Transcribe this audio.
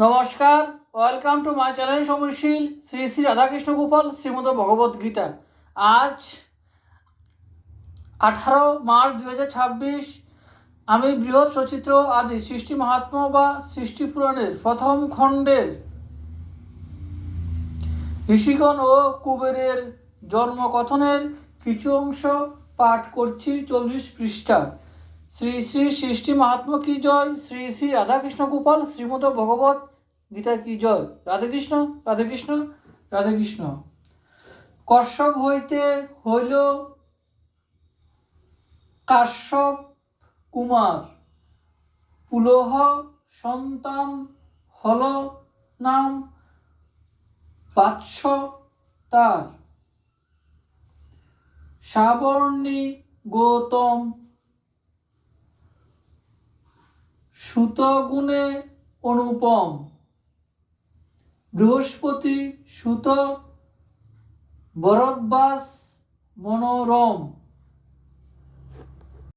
নমস্কার, welcome to my channel সমরশীল শ্রী শ্রী রাধাকৃষ্ণ গোপাল শ্রীমদ ভগবত গীতা। আজ 18 মার্চ 2026 আমি বৃহৎ সচিত্র আদি সৃষ্টি মাহাত্ম্য বা সৃষ্টি পুরাণের প্রথম খণ্ডের ঋষিগণ ও কুবেরের জন্মকথনের কিছু অংশ পাঠ করছি। 40 পৃষ্ঠা। শ্রী শ্রী সৃষ্টি মাহাত্ম্য কি জয়, শ্রী শ্রী রাধাকৃষ্ণ গোপাল শ্রীমদ ভগবত গীতা কি জয়। রাধেকৃষ্ণ রাধেকৃষ্ণ রাধেকৃষ্ণ। কশ্যপ হইতে হইল কাশ্যপ কুমার, পুলহ সন্তান হল নাম বাৎস তার, সাবর্ণী গৌতম, সুতগুণে অনুপম, বৃহস্পতি সুত ভরদ্বাজ মনোরম,